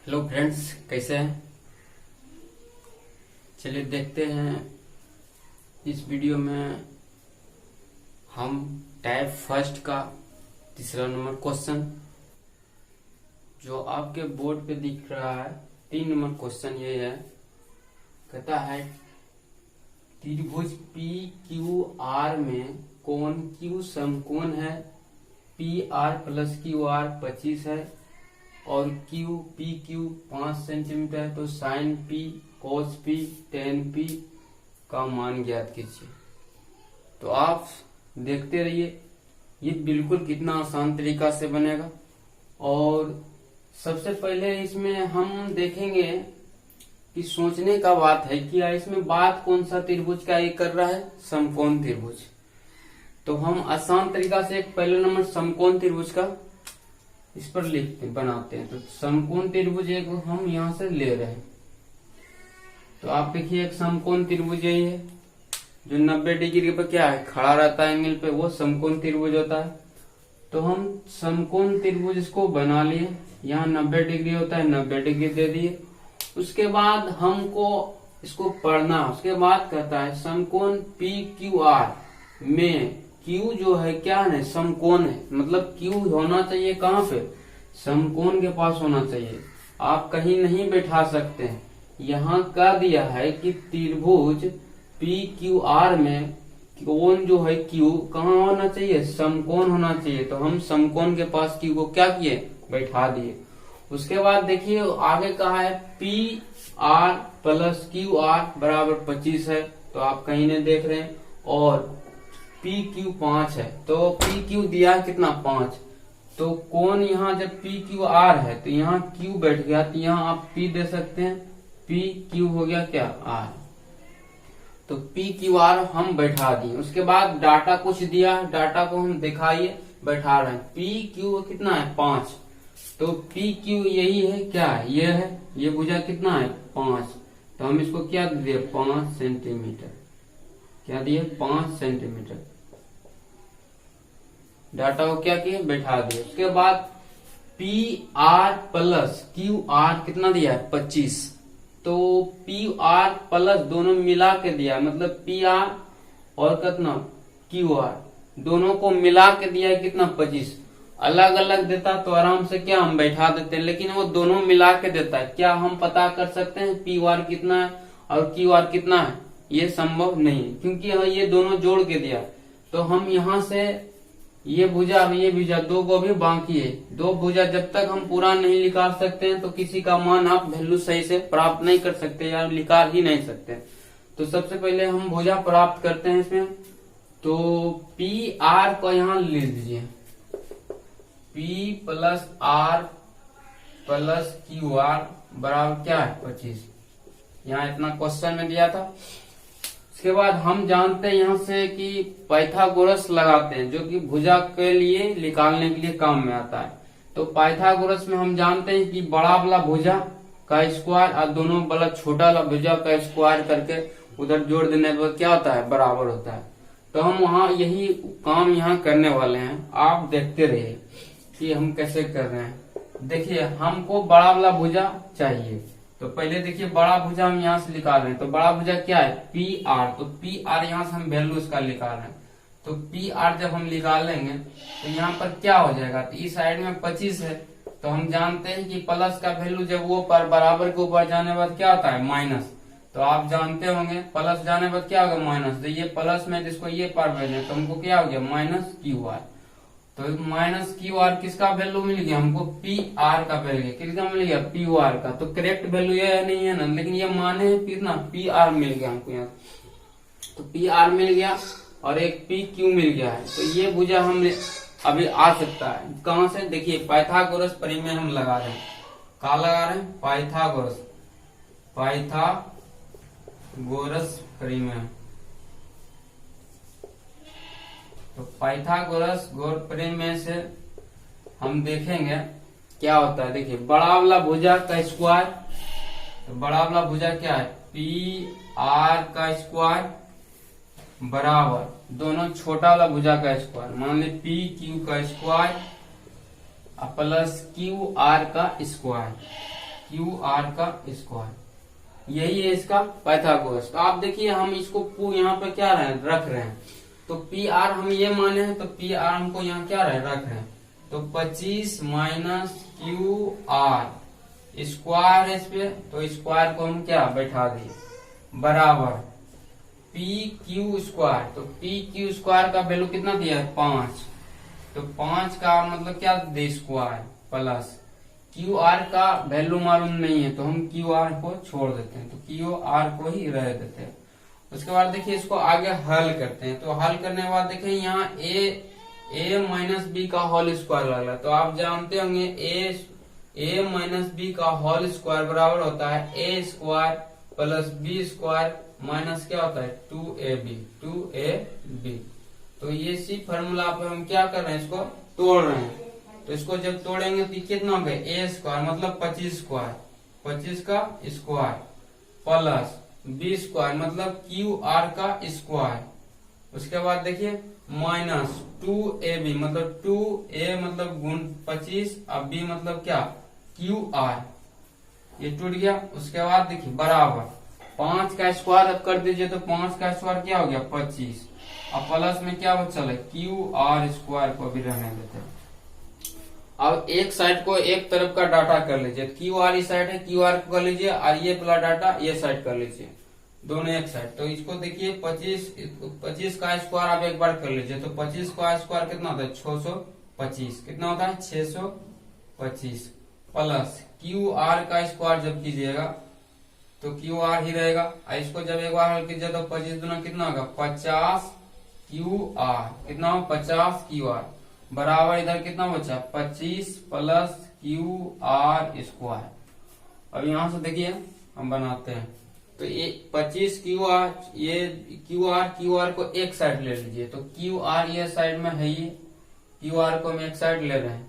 Hello friends, कैसे हैं। चलिए देखते हैं इस वीडियो में हम टाइप फर्स्ट का तीसरा नंबर क्वेश्चन जो आपके बोर्ड पे दिख रहा है। 3 नंबर क्वेश्चन ये है, कहता है त्रिभुज पी क्यू आर में कोण क्यू समकोण है, P R plus Q are 25 है और क्यू पी क्यू 5 सेंटीमीटर है, तो sign P cos P ten P का मान ज्ञात कीजिए। तो आप देखते रहिए, ये बिल्कुल कितना आसान तरीका से बनेगा। और सबसे पहले इसमें हम देखेंगे कि सोचने का बात है कि इसमें बात कौन सा त्रिभुज का ये कर रहा है, समकोण त्रिभुज। तो हम आसान तरीका से एक पहले नंबर समकोण त्रिभुज का इस पर बनाते हैं। तो समकोण त्रिभुज एक हम यहां से ले रहे हैं। तो आप देखिए एक समकोण त्रिभुज यही है जो 90 डिग्री पर क्या है, खड़ा रहता है एंगल पे, वो समकोण त्रिभुज होता है। तो हम समकोण त्रिभुज इसको बना लिए, यहाँ 90 डिग्री होता है, 90 डिग्री दे दिए। उसके बाद हमको इसको पढ़ना, उसके बाद कहता है समकोण पी क्यू आर में क्यू जो है क्या है, समकोण है, मतलब क्यू होना चाहिए कहाँ पे, समकोण के पास होना चाहिए। आप कहीं नहीं बैठा सकते हैं। यहाँ कह दिया है कि त्रिभुज पी क्यू आर में कोण जो है क्यू कहाँ होना चाहिए, समकोण होना चाहिए। तो हम समकोण के पास क्यू को क्या किए, बैठा दिए। उसके बाद देखिए आगे कहा है P R plus Q R बराबर 25 है, तो आप कहीं नहीं देख रहे हैं। और पी क्यू 5 है, तो पी क्यू दिया है कितना, 5। तो कौन यहाँ जब पी क्यू आर है तो यहाँ क्यू बैठ गया, तो यहाँ आप पी दे सकते हैं, पी क्यू हो गया क्या, आर। तो पी क्यू आर हम बैठा दिए। उसके बाद डाटा कुछ दिया, डाटा को हम दिखाइए, बैठा रहे हैं। पी क्यू कितना है, 5। तो पी क्यू यही है क्या, ये है, ये भुजा कितना है, 5। तो हम इसको क्या दिए, 5 सेंटीमीटर। क्या दिए, 5 सेंटीमीटर। डाटा को क्या किए, बैठा दिए। उसके बाद P R plus Q are कितना दिया है, 25। तो पी आर प्लस दोनों मिला के दिया, मतलब पी आर और कितना क्यू आर दोनों को मिला के दिया है कितना, 25। अलग अलग देता तो आराम से क्या हम बैठा देते हैं, लेकिन वो दोनों मिला के देता है। क्या हम पता कर सकते हैं पी आर कितना है और क्यू आर कितना है, ये संभव नहीं है, क्योंकि ये दोनों जोड़ के दिया। तो हम यहाँ से ये भुजा और ये भुजा दो को भी बाकी है, दो भुजा जब तक हम पूरा नहीं निकाल सकते हैं तो किसी का मान आप वैल्यू सही से प्राप्त नहीं कर सकते या निकाल ही नहीं सकते। तो सबसे पहले हम भुजा प्राप्त करते हैं इसमें। तो पी आर को यहाँ लिख दीजिए, P plus R plus Q R बराबर क्या है, 25। यहाँ इतना क्वेश्चन में दिया था। उसके बाद हम जानते हैं यहाँ से कि पाइथागोरस लगाते हैं, जो कि भुजा के लिए निकालने के लिए काम में आता है। तो पाइथागोरस में हम जानते हैं कि बड़ा वाला भुजा का स्क्वायर और दोनों वाला छोटा वाला भुजा का स्क्वायर करके उधर जोड़ देने पर क्या होता है, बराबर होता है। तो हम वहाँ यही काम यहाँ करने वाले हैं। आप देखते रहिए कि हम कैसे कर रहे हैं। देखिए हमको बड़ा वाला भुजा चाहिए, तो पहले देखिए बड़ा भुजा हम यहाँ से निकाल रहे हैं। तो बड़ा भुजा क्या है, पी आर। तो पी आर यहाँ से हम वैल्यू इसका निकाल रहे हैं। तो पी आर जब हम निकाल लेंगे तो यहाँ पर क्या हो जाएगा, तो इस साइड में 25 है। तो हम जानते हैं कि प्लस का वैल्यू जब वो पर बराबर के ऊपर जाने बाद क्या होता है, माइनस। तो आप जानते होंगे प्लस जाने बाद क्या होगा, माइनस। तो ये प्लस में जिसको ये पार भेजे तो हमको क्या हो गया, माइनस क्यू आर। तो माइनस क्यू आर किसका वैल्यू मिल गया, हमको पी आर का वैल्यू गया। किसका मिल गया, पी आर का। तो करेक्ट वैल्यू ये नहीं है ना, लेकिन ये माने है कितना, पी आर मिल गया हमको यहाँ। तो पी आर मिल गया और एक पी क्यू मिल गया है। तो ये भुजा हमने अभी आ सकता है कहाँ से, देखिए पाइथागोरस परिमेय हम लगा रहे हैं। कहा लगा रहे हैं, पाइथागोरस, पाइथागोरस परिमेय। तो पाइथागोरस परिमेय से हम देखेंगे क्या होता है। देखिए बड़ा वाला भुजा का स्क्वायर, तो बड़ा वाला भुजा क्या है, पी आर का स्क्वायर बराबर दोनों छोटा वाला भुजा का स्क्वायर, मान ली पी क्यू का स्क्वायर प्लस क्यू आर का स्क्वायर। क्यू आर का स्क्वायर, यही है इसका पाइथागोरस। तो आप देखिए हम इसको यहाँ पे क्या रख रहे हैं, तो पी आर हम ये माने हैं, तो पी आर हमको यहाँ क्या रख रहे हैं, तो 25 माइनस क्यू आर स्क्वायर है इस पे, तो स्क्वायर को हम क्या बैठा दिए बराबर पी क्यू स्क्वायर। तो पी क्यू स्क्वायर का वैल्यू कितना दिया है 5, तो 5 का मतलब क्या दे स्क्वायर प्लस क्यू आर का वैल्यू मालूम नहीं है, तो हम क्यू आर को छोड़ देते हैं, तो क्यू आर को ही रह देते हैं। उसके बाद देखिए इसको आगे हल करते हैं, तो हल करने के बाद देखिए यहाँ ए माइनस बी का होल स्क्वायर लग रहा है, तो आप जानते होंगे ए माइनस बी का होल स्क्वायर बराबर होता है A square plus B square minus क्या होता है 2ab। तो ये इसी फॉर्मूला पे हम क्या कर रहे हैं, इसको तोड़ रहे हैं। तो इसको जब तोड़ेंगे तो कितना हो गया ए स्क्वायर मतलब 25 स्क्वायर, 25 का स्क्वायर प्लस बी स्क्वायर मतलब क्यू आर का स्क्वायर। उसके बाद देखिए माइनस 2ab मतलब 2a मतलब गुण 25 और b मतलब क्या क्यू आर, ये टूट गया। उसके बाद देखिए बराबर 5 का स्क्वायर अब कर दीजिए, तो 5 का स्क्वायर क्या हो गया 25 और प्लस में क्या बचा है क्यू आर स्क्वायर को भी रहने देते हैं। अब एक साइड को एक तरफ का डाटा कर लीजिए, क्यू आर इस साइड है, क्यू आर को कर लीजिए और ये वाला डाटा ये साइड कर लीजिए, दोनों एक साइड। तो इसको देखिए 25 का स्क्वायर आप एक बार कर लीजिए, तो 25 का स्क्वायर कितना होता है 625, कितना होता है 625 प्लस क्यू आर का स्क्वायर जब कीजिएगा तो क्यू आर ही रहेगा, और इसको जब एक बार हल कीजिए तो 25 दूना कितना होगा 50 क्यू आर, कितना हो 50 क्यू आर बराबर इधर कितना बचा 25 प्लस क्यू आर स्क्वायर। अब यहाँ से देखिए हम बनाते हैं, तो ये 25 क्यू आर, ये क्यू आर को एक साइड ले लीजिए, तो क्यू आर ये साइड में है, ये क्यू आर को हम एक साइड ले रहे हैं।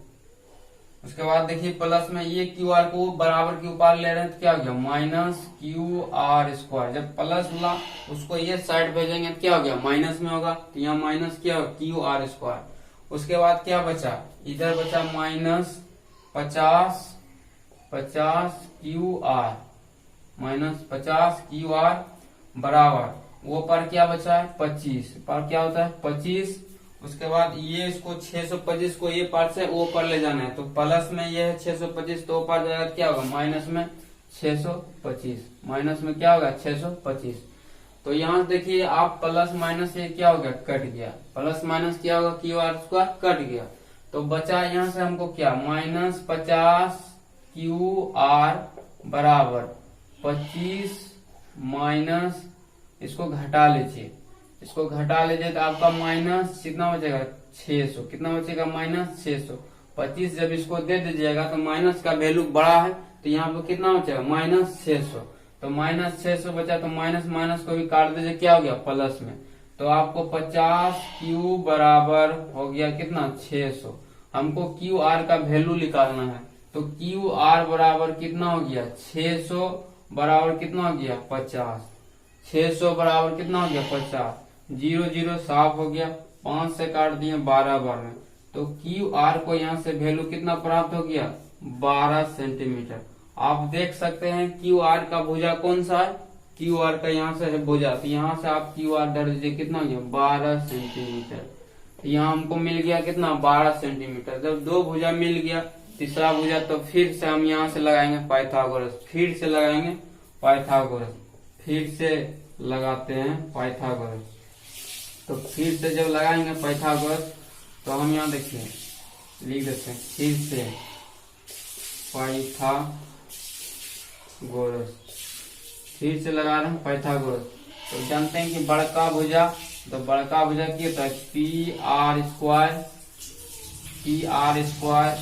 उसके बाद देखिए प्लस में ये क्यू आर को बराबर के ऊपर ले रहे हैं, तो क्या हो गया माइनस क्यू आर स्क्वायर। जब प्लस वाला उसको ये साइड भेजेंगे तो क्या हो गया माइनस में होगा, तो यहाँ माइनस क्या हो क्यू आर स्क्वायर। उसके बाद क्या बचा, इधर बचा minus 50 Q R minus 50 Q R बराबर वो पर क्या बचा है 25 पर क्या होता है 25। उसके बाद ये इसको 625 को ये पार से वो पर ले जाना है, तो प्लस में ये है 625 तो पार जाएगा, क्या होगा माइनस में 625, माइनस में क्या होगा 625। तो यहाँ देखिए आप प्लस माइनस ये क्या हो गया कट गया, प्लस माइनस क्या होगा क्यू आर स्क्वायर कट गया, तो बचा यहाँ से हमको क्या माइनस 50 क्यू आर बराबर 25 माइनस इसको घटा लीजिए, इसको घटा लीजिए तो आपका माइनस कितना बचेगा 600, कितना बचेगा माइनस 600। 25 जब इसको दे दीजिएगा तो माइनस का वैल्यू बड़ा है, तो यहाँ पे कितना बचेगा माइनस 600, तो माइनस 600 बचा, तो माइनस माइनस को भी काट दीजिए क्या हो गया प्लस में, तो आपको 50 क्यू बराबर हो गया कितना 600। हमको क्यू आर का वैल्यू निकालना है, तो क्यू आर बराबर कितना हो गया 600 बराबर कितना हो गया 50, 600 बराबर कितना हो गया 50, 0 0 साफ हो गया, 5 से काट दिए 12 बार में, तो क्यू आर को यहाँ से वैल्यू कितना प्राप्त हो गया 12 सेंटीमीटर। आप देख सकते हैं क्यू आर का भुजा कौन सा है, क्यू आर का यहाँ से है भुजा, तो यहाँ से आप क्यू आर धर दीजिए कितना हो गया 12 सेंटीमीटर। तो यहाँ हमको मिल गया कितना 12 सेंटीमीटर। जब दो भुजा मिल गया तीसरा भुजा, तो फिर से हम यहाँ से लगाएंगे पाइथागोरस, फिर से लगाएंगे पाइथागोरस, फिर से लगाते हैं पाइथागोरस। तो फिर से जब लगाएंगे पाइथागोरस तो हम यहाँ देखिए लिख देते हैं फिर से पाइथागोरस, फिर से लगा रहे हैं पाइथागोरस। तो जानते हैं कि बड़का भुजा, तो बड़का भुजा क्या होता है पी आर स्क्वायर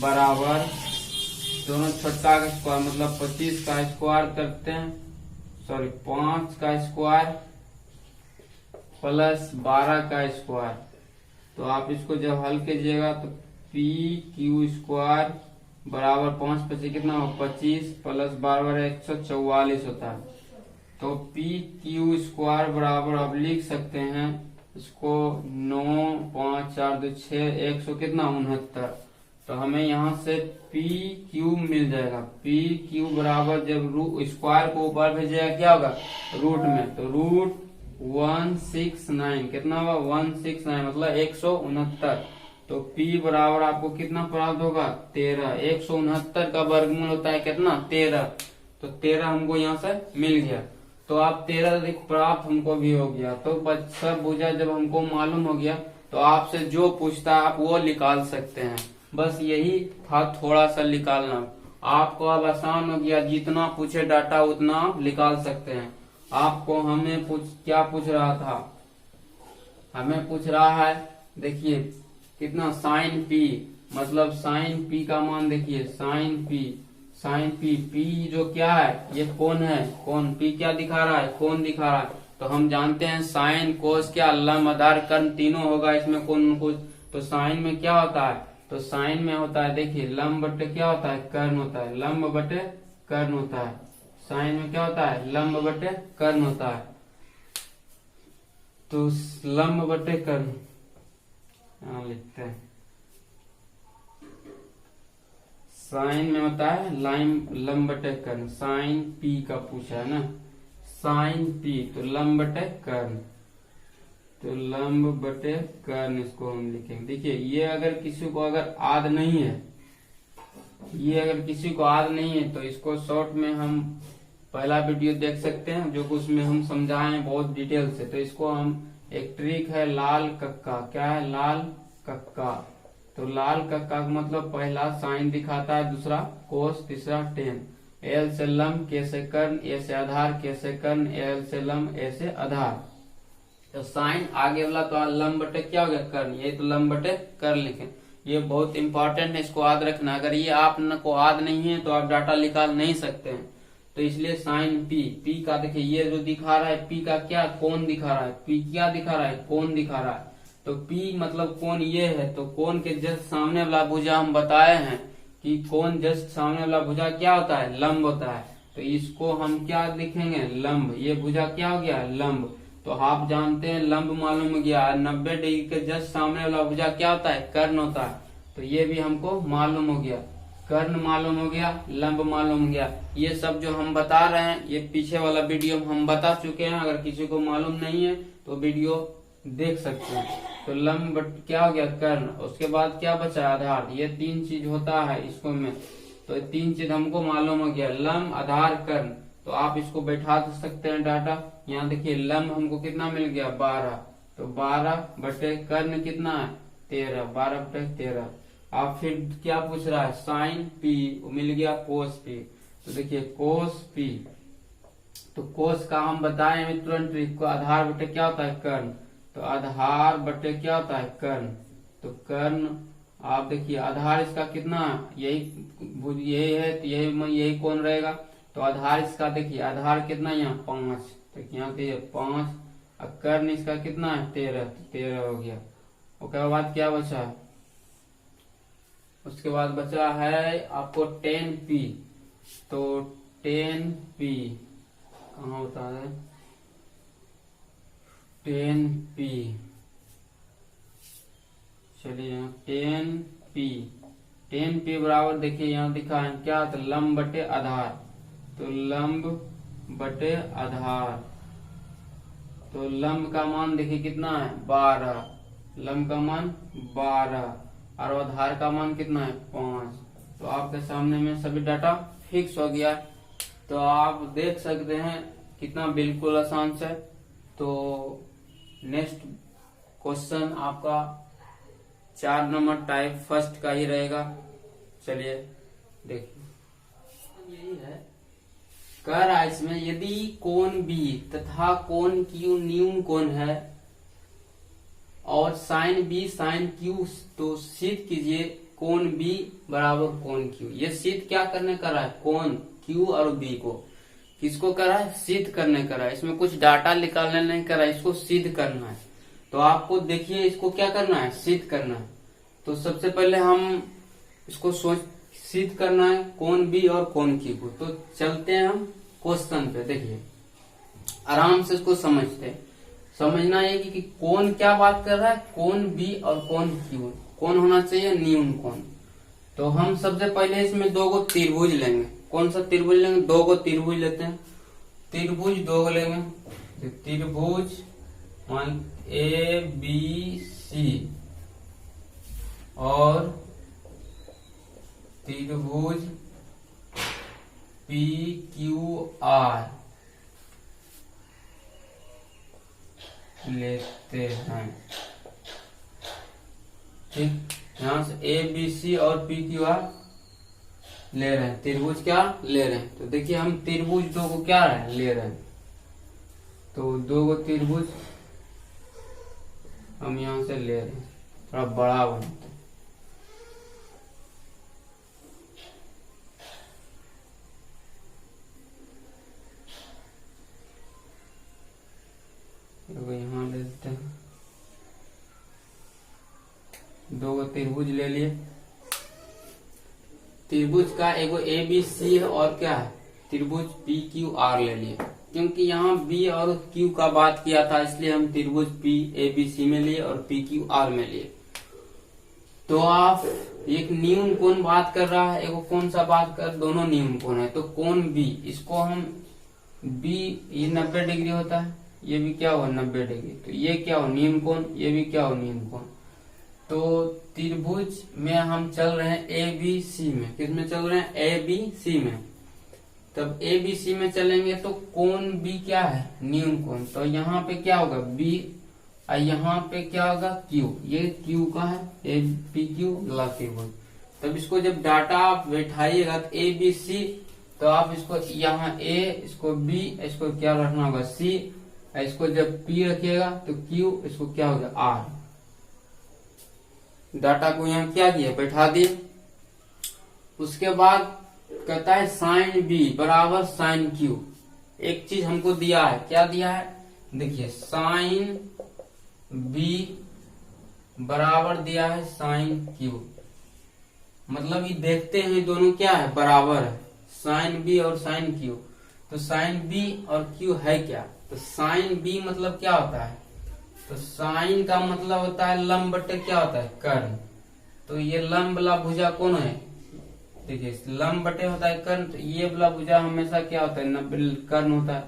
बराबर दोनों छोटा का स्क्वायर मतलब 25 का स्क्वायर करते हैं, सॉरी 5 का स्क्वायर प्लस 12 का स्क्वायर। तो आप इसको जब हल कीजिएगा तो पी क्यू स्क्वायर बराबर 5 25 कितना हो 25 प्लस 12 144 होता है। तो पी क्यू स्क्वायर बराबर आप लिख सकते हैं इसको 9 5 4 2 6 100 कितना 69। तो हमें यहाँ से पी क्यूब मिल जाएगा। पी क्यूब बराबर जब स्क्वायर को ऊपर भेजेगा क्या होगा रूट में, तो रूट 169 कितना होगा 169 मतलब 169। तो P बराबर आपको कितना प्राप्त होगा 13। 169 का वर्गमूल होता है कितना 13, तो 13 हमको यहाँ से मिल गया। तो आप 13 प्राप्त हमको भी हो गया। तो सब भुजा जब हमको मालूम हो गया तो आपसे जो पूछता है आप वो निकाल सकते हैं। बस यही था थोड़ा सा निकालना। आपको अब आसान हो गया, जितना पूछे डाटा उतना आप निकाल सकते हैं। आपको हमें क्या पूछ रहा था, हमें पूछ रहा है देखिए कितना साइन पी, मतलब साइन पी का मान देखिए साइन पी पी जो क्या है ये कौन है, कौन पी क्या दिखा रहा है कौन दिखा रहा है। तो हम जानते हैं साइन कोस क्या लंब आधार कर्ण तीनों होगा इसमें कौन कुछ। तो साइन में क्या होता है, तो साइन में होता है देखिए लंब बटे क्या होता है कर्ण होता है, लंब बटे कर्ण होता है। साइन में क्या होता है लंब बटे कर्ण होता है। तो लंब बटे कर्ण यहाँ लिखते हैं, साइन में होता है लंब बटे कर्ण। साइन पी का पूछा है ना, साइन पी तो लंब बटे कर्ण, तो लंब बटे कर्ण इसको हम लिखेंगे। देखिए ये अगर किसी को अगर याद नहीं है, ये अगर किसी को याद नहीं है तो इसको शॉर्ट में हम पहला वीडियो देख सकते हैं जो उसमें हम समझाए हैं बहुत डिटेल से। तो इसको हम एक ट्रिक है लाल कक्का, क्या है लाल कक्का। तो लाल कक्का का मतलब पहला साइन दिखाता है, दूसरा कोस, तीसरा टेन। एल से लंब, के से कर्ण, ए से आधार, के से कर्ण, एल से लंब, ए से आधार। तो साइन आगे वाला तो लंब बटे क्या हो गया कर्ण, ये तो लंब बटे कर्ण लिखे। ये बहुत इंपॉर्टेंट है, इसको याद रखना। अगर ये आप को याद नहीं है तो आप डाटा निकाल नहीं सकते हैं। तो इसलिए साइन पी का देखिए ये जो दिखा रहा है पी का क्या कोण दिखा रहा है, पी क्या दिखा रहा है कोण दिखा रहा है। तो पी मतलब कोण ये है, तो कोण के जस्ट सामने वाला भुजा हम बताए हैं कि कोण जस्ट सामने वाला भुजा क्या होता है लंब होता है। तो इसको हम क्या लिखेंगे लंब, ये भुजा क्या हो गया लंब। तो आप जानते हैं लंब मालूम हो गया, 90 डिग्री के जस्ट सामने वाला भुजा क्या होता है कर्ण होता है। तो ये भी हमको मालूम हो गया, कर्ण मालूम हो गया, लंब मालूम हो गया। ये सब जो हम बता रहे हैं ये पीछे वाला वीडियो हम बता चुके हैं। अगर किसी को मालूम नहीं है तो वीडियो देख सकते हैं। तो लंब क्या हो गया कर्ण, उसके बाद क्या बचा आधार। ये तीन चीज होता है इसको में, तो तीन चीज हमको मालूम हो गया लंब आधार कर्ण। तो आप इसको बैठा सकते हैं डाटा। यहाँ देखिए लंब हमको कितना मिल गया 12, तो 12 बटे कर्ण कितना है 13, 12 बटे 13। आप फिर क्या पूछ रहा है साइन पी, मिल गया कोस पी। तो देखिए कोस पी, तो कोस का हम बताए हैं तुरंत ट्रिक को, आधार बटे क्या होता है कर्ण। तो आधार बटे क्या होता है कर्ण। तो कर्ण आप देखिए आधार इसका कितना यही है, तो यही कौन रहेगा। तो आधार इसका देखिए आधार कितना यहाँ 5, तो यहाँ पे 5, और कर्ण इसका कितना है 13, तो 13 हो गया। उसके बाद क्या बचा है, उसके बाद बचा है आपको 10p। तो 10p कहाँ होता है 10p, चलिए 10p बराबर देखिए यहाँ दिखा है क्या, तो लंब बटे आधार। तो लंब बटे आधार, तो लंब का मान देखिए कितना है 12, लंब का मान 12 और आधार का मान कितना है 5। तो आपके सामने में सभी डाटा फिक्स हो गया। तो आप देख सकते हैं कितना बिल्कुल आसान से। तो नेक्स्ट क्वेश्चन आपका 4 नंबर टाइप फर्स्ट का ही रहेगा। चलिए देखिए यही है, कह रहा है इसमें यदि कोण बी तथा कोण क्यू न्यून कोण है और साइन बी साइन क्यू, तो सिद्ध कीजिए कोण बी बराबर कोण क्यू। ये सिद्ध क्या करने का रहा है कोण क्यू और बी को, किसको कर रहा है सिद्ध करने का रहा है। इसमें कुछ डाटा निकालने नहीं कर रहा है, इसको सिद्ध करना है। तो आपको देखिए इसको क्या करना है सिद्ध करना है। तो सबसे पहले हम इसको सिद्ध करना है कोण बी और कोण क्यू को। तो चलते हैं हम क्वेश्चन पे, देखिए आराम से इसको समझते हैं। समझना है कि कौन क्या बात कर रहा है, कोण बी और कोण क्यू। कौन होना चाहिए न्यून कोण। तो हम सबसे पहले इसमें दो गो त्रिभुज लेंगे। कौन सा त्रिभुज लेंगे? दो गो त्रिभुज लेते हैं। त्रिभुज दो गो लेंगे। तो त्रिभुज मान ए बी सी और त्रिभुज पी क्यू आर लेते हैं। ठीक, यहां से ए बी सी और पी क्यू आर ले रहे हैं। त्रिभुज क्या ले रहे हैं? तो देखिए हम त्रिभुज दो को क्या ले रहे हैं। तो दो गो त्रिभुज हम यहां से ले रहे हैं, थोड़ा बड़ा बनता है। यहाँ ले लेते हैं। दो गो त्रिभुज ले लिए। त्रिभुज का एगो ए बी सी है और क्या है? त्रिभुज पी क्यू आर ले लिए। क्योंकि यहाँ बी और क्यू का बात किया था, इसलिए हम त्रिभुज पी ए बी सी में लिए और पी क्यू आर में लिए। तो आप एक न्यून कोण बात कर रहा है, एगो कौन सा बात कर, दोनों न्यून कोण है। तो कोण बी, इसको हम बी, ये 90 डिग्री होता है, ये भी क्या हुआ 90 डिग्री। तो ये क्या हो न्यून कोण, ये भी क्या हो न्यून कोण। तो त्रिभुज में हम चल रहे हैं ए बी सी में। किस में चल रहे हैं? ए बी सी में। तब ए बी सी में चलेंगे तो कोण बी क्या है? न्यून कोण। तो यहाँ पे क्या होगा? बी, और यहाँ पे क्या होगा? क्यू। ये क्यू का है, ए पी क्यू ला त्रिभुज। तब इसको जब डाटा आप बैठाइएगा तो ए बी सी, तो आप इसको यहाँ ए, इसको बी, इसको क्या रखना होगा? सी। इसको जब पी रखिएगा तो क्यू, इसको क्या होगा? आर। डाटा को यहाँ क्या किया? बैठा दिए। उसके बाद कहता है साइन बी बराबर साइन क्यू। एक चीज हमको दिया है, क्या दिया है? देखिए साइन बी बराबर दिया है साइन क्यू। मतलब ये देखते हैं दोनों क्या है? बराबर है, साइन बी और साइन क्यू। तो साइन बी और क्यू है क्या? तो साइन बी मतलब क्या होता है? तो साइन का मतलब होता है लंब बटे क्या होता है? कर्ण। तो ये लंब वाला भुजा कौन है? देखिए लंब बटे होता है कर्ण। तो ये वाला भुजा हमेशा क्या होता है? 90 कर्ण होता है।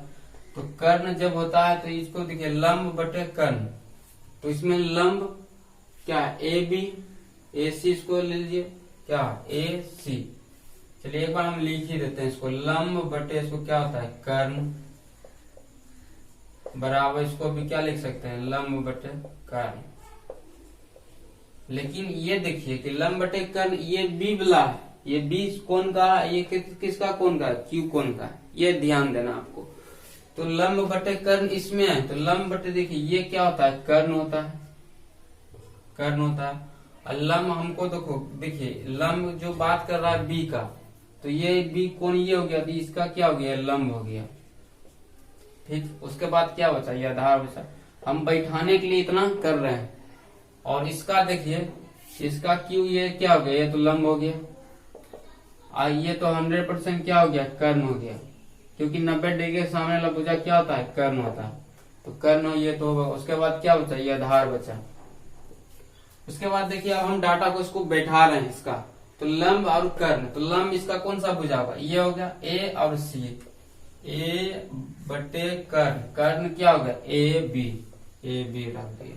तो कर्ण जब होता है तो इसको देखिए लंब बटे कर्ण। तो इसमें लंब क्या है? ए बी, ए सी इसको ले लीजिए, क्या ए सी। चलिए एक बार हम लिख ही देते हैं इसको। लंब बटे इसको क्या होता है? कर्ण बराबर, इसको भी क्या लिख सकते हैं? लंब बटे कर्ण। लेकिन ये देखिए कि लंब बटे कर्ण ये बी वाला है, ये बी कोण का है, ये किसका कोण का है? क्यू कोण का है। ये ध्यान देना आपको। तो लंब बटे कर्ण इसमें है। तो लंब बटे देखिए ये क्या होता है? कर्ण होता है, कर्ण होता है। और लंब हमको देखो, देखिए लंब जो बात कर रहा है बी का, तो ये बी कोण ये हो गया, तो इसका क्या हो गया? लंब हो गया। ठीक, उसके बाद क्या बचा? ये आधार बचा। हम बैठाने के लिए इतना कर रहे हैं। और इसका देखिए, इसका क्यू ये क्या हो गया? ये तो लंब हो गया। और ये तो 100% क्या हो गया? कर्ण हो गया। क्योंकि 90 डिग्री के सामने वाला भुजा क्या होता है? कर्ण होता है। तो कर्ण ये तो होगा। उसके बाद क्या बचा? ये आधार बचा। उसके बाद देखिए अब हम डाटा को इसको बैठा रहे हैं इसका। तो लंब और कर्ण, तो लंब इसका कौन सा भुजा होगा? ये हो गया ए और सी। ए बटे कर्ण, कर्ण क्या होगा? ए बी, ए बी रख दिए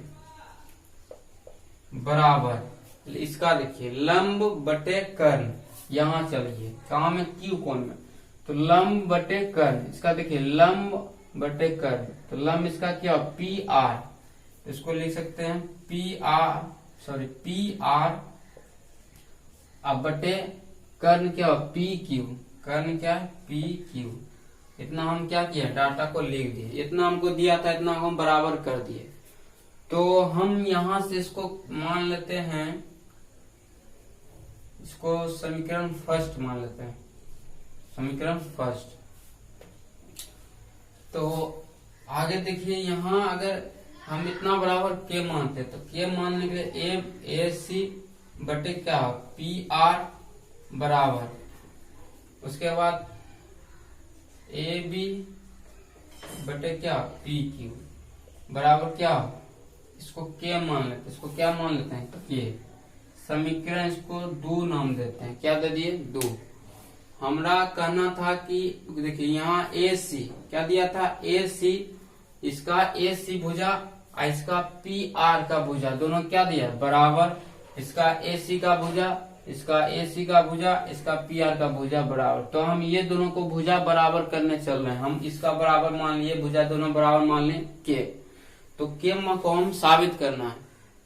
बराबर। इसका देखिए लंब बटे कर्ण, यहाँ चलिए कहा में? क्यू कोण में। तो लंब बटे कर्ण, इसका देखिए लंब बटे कर्ण। तो लंब इसका क्या? P R. इसको लिख सकते हैं P R, sorry P R. अब बटे कर्ण क्या हो? P Q. कर्ण क्या है? P Q. इतना हम क्या किया? डाटा को लिख दिए। इतना हमको दिया था, इतना हम बराबर कर दिए। तो हम यहां से इसको मान लेते हैं, इसको समीकरण फर्स्ट मान लेते हैं, समीकरण फर्स्ट। तो आगे देखिए यहाँ अगर हम इतना बराबर के मानते तो के मानने के लिए ए सी बटे क्या? पी आर बराबर, उसके बाद ए बी बटे क्या? पी क्यू बराबर क्या? इसको के मान लेते हैं, इसको क्या मान लेते हैं? के। समीकरण इसको 2 नाम देते हैं। क्या दे दिए? 2। हमरा कहना था कि देखिए यहाँ ए सी क्या दिया था? ए सी, इसका ए सी भुजा और इसका पी आर का भुजा दोनों क्या दिया? बराबर। इसका ए सी का भुजा, इसका ए सी का भुजा, इसका पी आर का भुजा बराबर। तो हम ये दोनों को भुजा बराबर करने चल रहे हैं। हम इसका बराबर मान लिए, भुजा दोनों बराबर मान लिए के। तो के को हम साबित करना है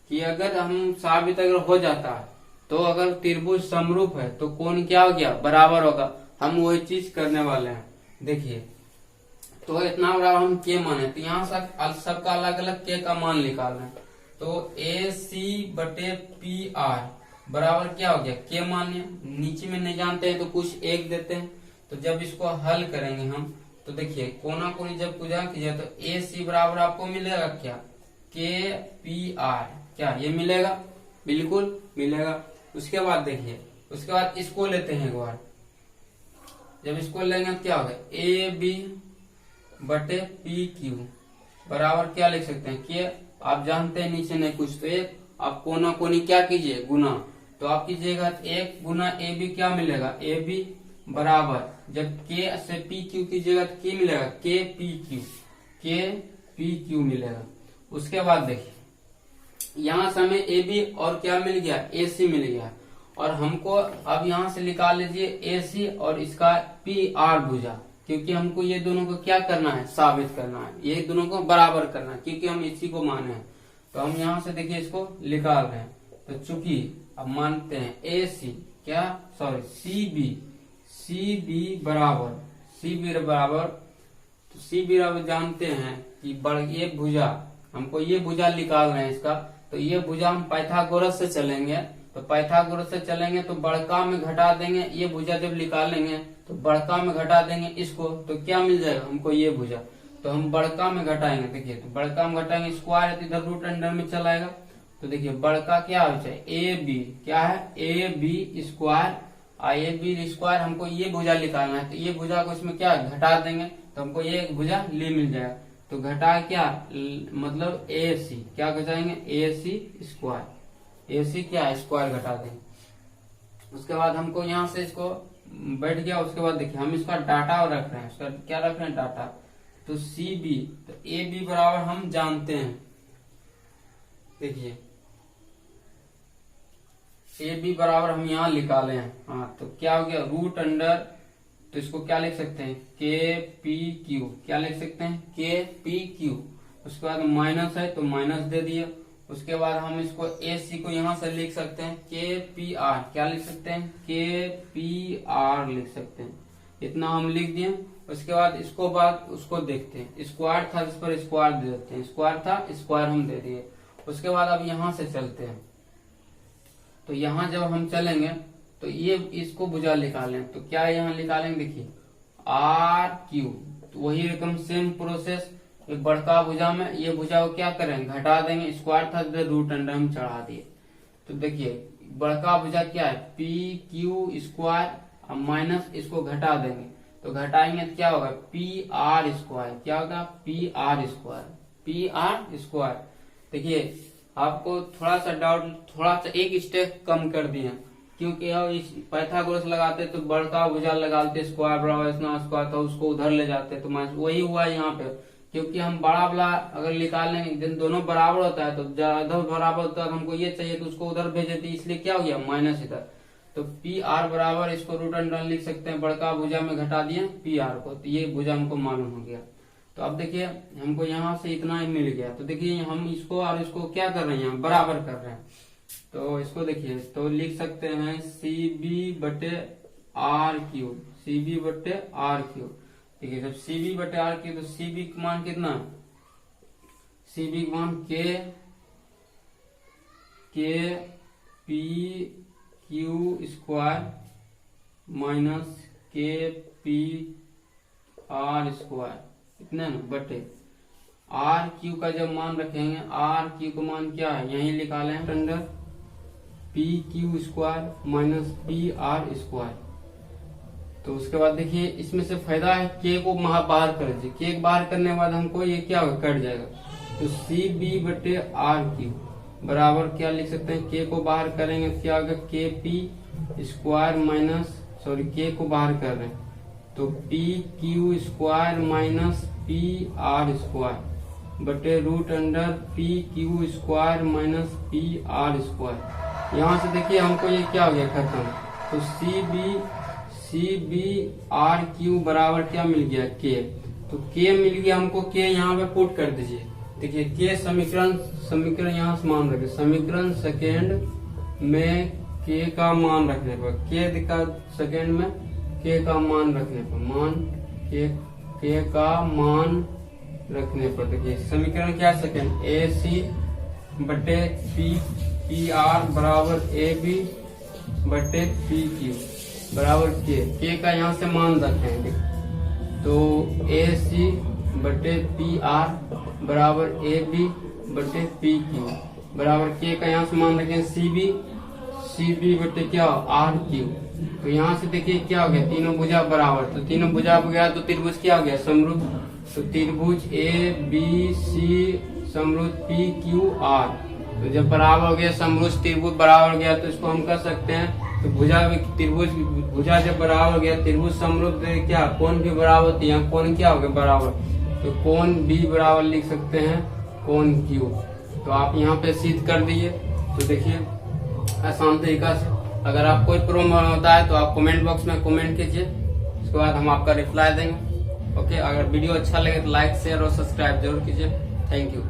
कि अगर हम साबित अगर हो जाता है तो अगर त्रिभुज समरूप है तो कोण क्या हो गया? बराबर होगा। हम वही चीज करने वाले हैं। देखिए तो इतना बराबर हम के माने, तो यहाँ सबका अलग अलग के का मान निकाल रहे हैं। तो ए सी बटे पी आर बराबर क्या हो गया? के मान लिया। नीचे में नहीं जानते हैं तो कुछ एक देते हैं। तो जब इसको हल करेंगे हम तो देखिए कोना कोनी जब पूजा कीजिए तो ए सी बराबर आपको मिलेगा क्या? के पी आर। क्या ये मिलेगा? बिल्कुल मिलेगा। उसके बाद देखिए, उसके बाद इसको लेते हैं एक बार। जब इसको लेंगे तो क्या होगा? ए बी बटे पी क्यू बराबर क्या लिख सकते हैं? के आप जानते हैं नीचे नहीं कुछ, तो एक आप कोना कोनी क्या कीजिए? गुना। तो आप कीजिएगा 1 गुना ए बी क्या मिलेगा? ए बी बराबर जब के से पी क्यू कीजिएगा तो के मिलेगा? के पी क्यू, के पी क्यू मिलेगा। उसके बाद देखिए यहाँ से हमें ए बी और क्या मिल गया? ए सी मिल गया। और हमको अब यहाँ से निकाल लीजिए ए सी और इसका पी आर भुजा, क्योंकि हमको ये दोनों को क्या करना है? साबित करना है। ये दोनों को बराबर करना है क्योंकि हम इसी को माने हैं। तो हम यहाँ से देखिए इसको निकाल रहे हैं। तो चूंकि अब मानते हैं ए सी क्या सॉरी सी बी बराबर तो सी बी बराबर जानते हैं कि ये भुजा, हमको ये भुजा निकाल रहे हैं इसका। तो ये भुजा हम पाइथागोरस से चलेंगे। तो पाइथागोरस से चलेंगे तो बड़का में घटा देंगे। ये भुजा जब निकालेंगे तो बड़का में घटा देंगे इसको, तो क्या मिल जाएगा हमको? ये भुजा। तो हम बड़का में घटाएंगे। देखिए तो बड़का में घटाएंगे, स्क्वायर है तो इधर रूट अंडर में चलाएगा। तो देखिए बड़का क्या हो जाए? ए बी क्या है? A B square. A B square हमको ये भुजा निकालना है। तो ये भुजा को इसमें क्या घटा देंगे तो हमको ये भुजा ले मिल जाएगा। तो घटा क्या मतलब ए सी क्या घटाएंगे? ए सी स्क्वायर। ए सी क्या है? स्क्वायर घटा देंगे। उसके बाद हमको यहाँ से इसको बैठ गया। उसके बाद देखिए हम इसका डाटा रख रहे हैं। उसका क्या रख रहे हैं? डाटा। तो सी बी तो ए बी बराबर हम जानते हैं। देखिए ए बी बराबर हम यहाँ निकाले हैं। हाँ तो क्या हो गया? रूट अंडर, तो इसको क्या लिख सकते हैं? के पी क्यू। क्या लिख सकते हैं? के पी क्यू। उसके बाद माइनस है तो माइनस दे दिए। उसके बाद हम इसको ए सी को यहाँ से लिख सकते हैं के पी आर। क्या लिख सकते हैं? के पी आर लिख सकते हैं। इतना हम लिख दिए। उसके बाद इसको उसको देखते हैं। स्क्वायर था इस पर स्क्वायर दे देते हैं। स्क्वायर था स्क्वायर हम दे दिए। उसके बाद अब यहाँ से चलते हैं। तो यहाँ जब हम चलेंगे तो ये इसको भुजा निकालें तो क्या यहाँ निकालेंगे? देखिए आर क्यू। तो वही रकम सेम प्रोसेस बड़का भुजा में ये भुजा को क्या करेंगे? घटा देंगे। स्क्वायर था रूट अंडर हम चढ़ा दिए। तो देखिए बड़का भुजा क्या है? पी क्यू स्क्वायर माइनस इसको घटा देंगे। तो घटाएंगे तो क्या होगा? P R square. क्या होगा? P R square. P R square. देखिए आपको थोड़ा सा डाउट, थोड़ा सा एक स्टेप कम कर दिए क्योंकि हम इस पाइथागोरस लगाते तो बड़का भुजा लगाते स्क्वायर बराबर इतना स्क्वायर था उसको उधर ले जाते। तो वही हुआ यहाँ पे, क्योंकि हम बड़ा वाला अगर निकालेंगे दोनों बराबर होता है तो इधर बराबर होता है। हमको ये चाहिए तो उसको उधर भेजे थे, इसलिए क्या हो गया? माइनस इधर। तो पी आर बराबर इसको रूट अंडर लिख सकते हैं। बड़का भुजा में घटा दिए पी आर को, तो ये भुजा हमको मालूम हो गया। तो अब देखिए हमको यहाँ से इतना ही मिल गया। तो देखिए हम इसको और इसको क्या कर रहे हैं? यहाँ बराबर कर रहे हैं। तो इसको देखिए तो लिख सकते हैं सी बी बटे आर क्यू। सी बी बटे आर क्यू। देखिए जब सी बी बटे आर क्यू तो सी बी का मान कितना? सी बी का मान के पी क्यू स्क्वायर माइनस के पी आर स्क्वायर इतना ना बटे आर क्यू का जब मान रखेंगे, आर क्यू का मान क्या है? यही निकाले under P Q square minus P R square. तो उसके बाद देखिए इसमें से फायदा है के को बाहर कर दीजिए। के बाहर करने के बाद हमको ये क्या होगा? कट जाएगा। तो सी बी बटे आर क्यू बराबर क्या लिख सकते हैं, के को बाहर करेंगे तो क्या होगा, के पी स्क्वायर माइनस, सॉरी के को बाहर कर रहे हैं तो P Q square minus P R square बटे root under P Q square minus P R square. यहाँ से देखिए हमको ये क्या हो गया खत्म, तो सी बी आर क्यू बराबर क्या मिल गया, के। तो के मिल गया हमको, के यहाँ पे पुट कर दीजिए। देखिए के समीकरण यहाँ से मान रखे, समीकरण सेकेंड में के का मान रखने पर, के दिखा सेकेंड में के का मान रखने पर, मान के का मान रखने पर देखिए समीकरण क्या है सेकेंड, ए सी बटे पी आर बराबर ए बी बटे पी क्यू बराबर के का यहाँ से मान रखेंगे तो ए सी बटे पी आर बराबर ए बी बटे पी क्यू बराबर के का यहाँ से मान रखें सी बी बटे क्या आर क्यू। तो यहाँ से देखिए क्या हो गया, तीनों भुजा बराबर, तो तीनों भुजा हो गया तो त्रिभुज क्या हो गया, समरूप। तो त्रिभुज ए बी सी समरूप पी क्यू आर, तो जब बराबर हो गया समरूप त्रिभुज बराबर हो गया तो इसको हम कर सकते हैं, तो भुजा त्रिभुज भुजा जब बराबर हो गया त्रिभुज समरूप क्या कोण भी बराबर होती है, कोण क्या हो गया बराबर, तो कोण बी बराबर लिख सकते हैं कोण क्यू। तो आप यहाँ पे सिद्ध कर दीजिए। तो देखिए आसान तरीका से, अगर आप कोई प्रॉब्लम होता है तो आप कमेंट बॉक्स में कमेंट कीजिए, उसके बाद हम आपका रिप्लाई देंगे। ओके, अगर वीडियो अच्छा लगे तो लाइक शेयर और सब्सक्राइब जरूर कीजिए। Thank you.